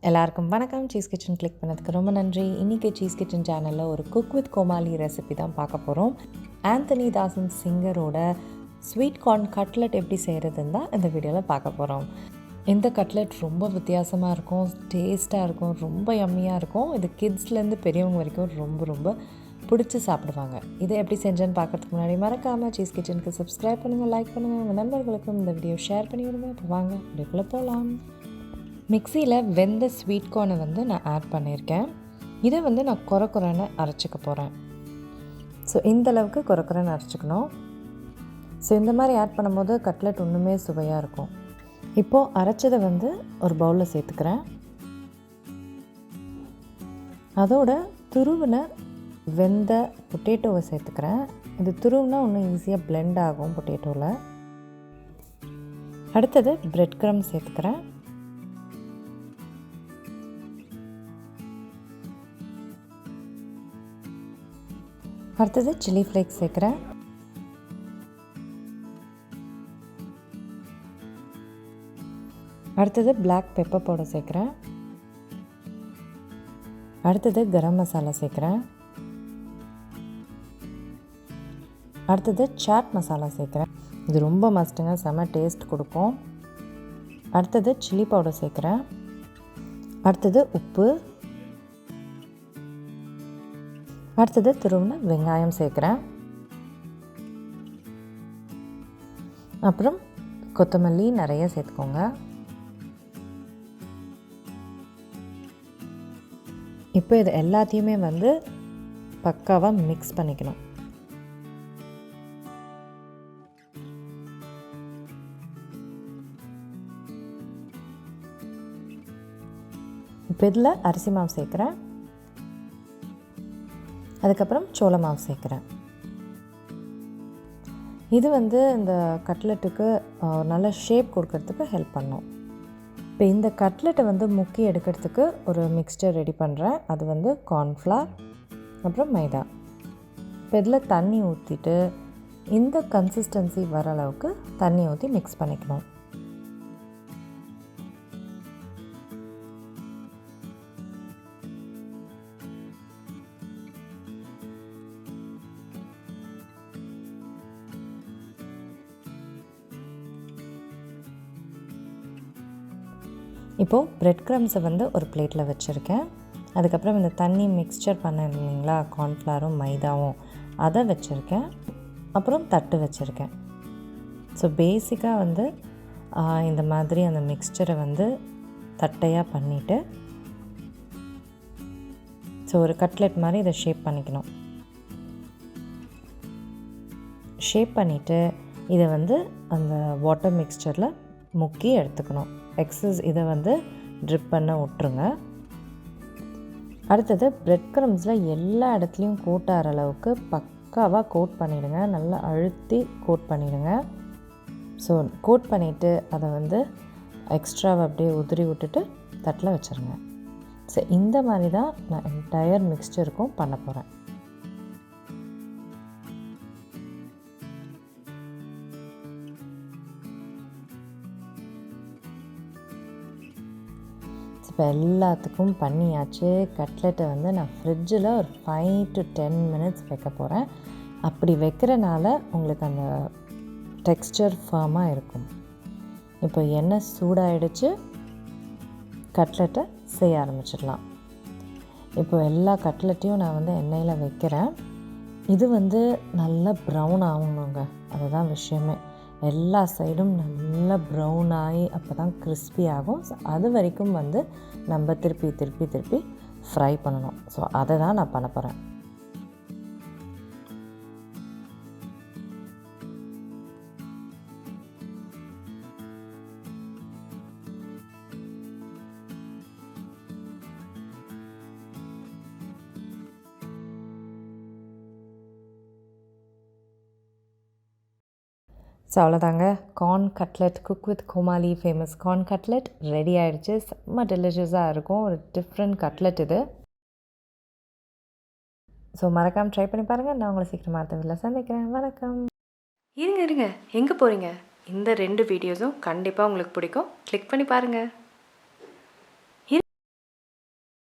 எல்லாருக்கும் வணக்கம். Cheese kitchen click பண்ணதுக்கு ரொம்ப நன்றி. இன்றைக்கி சீஸ் கிச்சன் சேனலில் ஒரு குக் வித் கோமாளி ரெசிபி தான் பார்க்க போகிறோம். ஆந்தனி தாசன் சிங்கரோட ஸ்வீட் கார்ன் கட்லெட் எப்படி செய்கிறதுன்னு தான் இந்த வீடியோவில் பார்க்க போகிறோம். இந்த கட்லெட் ரொம்ப வித்தியாசமாக இருக்கும், டேஸ்ட்டாக இருக்கும், ரொம்ப யம்மியாக இருக்கும். இது கிட்ஸ்லேருந்து பெரியவங்க வரைக்கும் ரொம்ப பிடிச்சி சாப்பிடுவாங்க. இதை எப்படி செஞ்சேன்னு பார்க்குறதுக்கு முன்னாடி மறக்காமல் சீஸ் கிச்சனுக்கு சப்ஸ்கிரைப் பண்ணுங்கள், லைக் பண்ணுங்கள், உங்கள் நண்பர்களுக்கும் இந்த வீடியோ ஷேர் பண்ணி விடுங்க. இப்போ வாங்க வீடியோக்குள்ளே போகலாம். மிக்சியில் வெந்த ஸ்வீட் கார்னை நான் ஆட் பண்ணியிருக்கேன். இதை நான் குறைன்னு அரைச்சிக்க போகிறேன். ஸோ இந்தளவுக்கு குறைன்னு அரைச்சிக்கணும். ஸோ இந்த மாதிரி ஆட் பண்ணும்போது கட்லெட் ஒன்றுமே சுவையாக இருக்கும். இப்போது அரைச்சதை ஒரு பவுலில் சேர்த்துக்கிறேன். அதோட துருவின வெந்த பொட்டேட்டோவை சேர்த்துக்கிறேன். இது துருவுனா இன்னும் ஈஸியாக பிளெண்ட் ஆகும் பொட்டேட்டோவில். அடுத்தது பிரெட் க்ரம்ஸ் சேர்த்துக்கிறேன். அடுத்தது சில்லி ஃப்ளேக்ஸ் சேர்க்குறேன். அடுத்தது பிளாக் பெப்பர் பவுடர் சேர்க்குறேன். அடுத்தது கரம் மசாலா சேர்க்குறேன். அடுத்தது சாட் மசாலா சேர்க்குறேன். இது ரொம்ப மஸ்ட்டுங்க, செம்ம டேஸ்ட் கொடுக்கும். அடுத்தது சில்லி பவுடர் சேர்க்குறேன். அடுத்தது உப்பு. அடுத்தது துருவின வெங்காயம் சேர்க்குறேன். அப்புறம் கொத்தமல்லி நிறைய சேர்த்துக்கோங்க. இப்போ இது எல்லாத்தையுமே பக்காவாக மிக்ஸ் பண்ணிக்கணும். இப்போ இதில் அரிசி மாவு சேர்க்குறேன். அதுக்கப்புறம் சோள மாவு சேர்க்குறேன். இது இந்த கட்லெட்டுக்கு நல்ல ஷேப் கொடுக்கறதுக்கு ஹெல்ப் பண்ணும். இப்போ இந்த கட்லெட்டை முக்கி எடுக்கிறதுக்கு ஒரு மிக்ஸ்சர் ரெடி பண்ணுறேன். அது கார்ன்ஃப்ளவர் அப்புறம் மைதா. இப்போ இதில் தண்ணி ஊற்றிட்டு இந்த கன்சிஸ்டன்சி வர அளவுக்கு தண்ணி ஊற்றி மிக்ஸ் பண்ணிக்கணும். இப்போது பிரெட் க்ரம்ஸை ஒரு பிளேட்டில் வச்சுருக்கேன். அதுக்கப்புறம் இந்த தண்ணி மிக்ஸ்சர் பண்ண இல்லைங்களா, கார்ன்ஃப்ளவரும் மைதாவும், அதை வச்சுருக்கேன். அப்புறம் தட்டு வச்சுருக்கேன். ஸோ பேசிக்காக இந்த மாதிரி அந்த மிக்ஸ்சரை தட்டையாக பண்ணிவிட்டு ஸோ ஒரு கட்லெட் மாதிரி இதை ஷேப் பண்ணிக்கணும். ஷேப் பண்ணிவிட்டு இதை அந்த வாட்டர் மிக்ஸ்சரில் முக்கி எடுத்துக்கணும். எக்ஸஸ் இதை ட்ரிப் பண்ண விட்டுருங்க. அடுத்தது பிரெட் க்ரம்ஸில் எல்லா இடத்துலையும் கோட் ஆகிற அளவுக்கு பக்காவாக கோட் பண்ணிவிடுங்க. நல்லா அழுத்தி கோட் பண்ணிவிடுங்க. ஸோ கோட் பண்ணிவிட்டு அதை எக்ஸ்ட்ராவை அப்படியே உதிரி விட்டுட்டு தட்டில் வச்சுருங்க. ஸோ இந்த மாதிரி தான் நான் என்டையர் மிக்ஸ்சருக்கும் பண்ண போகிறேன். இப்போ எல்லாத்துக்கும் பண்ணியாச்சு. கட்லெட்டை நான் ஃப்ரிட்ஜில் ஒரு 5 to 10 minutes வைக்க போகிறேன். அப்படி வைக்கிறனால உங்களுக்கு அந்த டெக்ஸ்சர் ஃபார்மாக இருக்கும். இப்போ எண்ணெய் சூடாகிடுச்சு, கட்லெட்டை செய்ய ஆரம்பிச்சிடலாம். இப்போ எல்லா கட்லெட்டையும் நான் எண்ணெயில் வைக்கிறேன். இது நல்லா ப்ரௌன் ஆகணுங்க, அதுதான் விஷயமே. எல்லா சைடும் நல்லா ப்ரௌன் ஆகி அப்போ தான் கிறிஸ்பி ஆகும். ஸோ அது வரைக்கும் நம்ம திருப்பி ஃப்ரை பண்ணணும். ஸோ அதை தான் நான் பண்ண போகிறேன். ஸோ அவ்வளோதாங்க, corn cutlet, cook with Comali famous corn cutlet ready ஆகிடுச்சு. செம்ம டெலிஷியஸாக இருக்கும். ஒரு டிஃப்ரெண்ட் கட்லெட் இது. ஸோ மறக்காமல் ட்ரை பண்ணி பாருங்கள். நான் உங்களை சீக்கிரமாக அடுத்த வீட்டில் சந்திக்கிறேன். வணக்கம். இருங்க எங்கே போகிறீங்க? இந்த 2 வீடியோஸும் கண்டிப்பாக உங்களுக்கு பிடிக்கும். கிளிக் பண்ணி பாருங்கள்.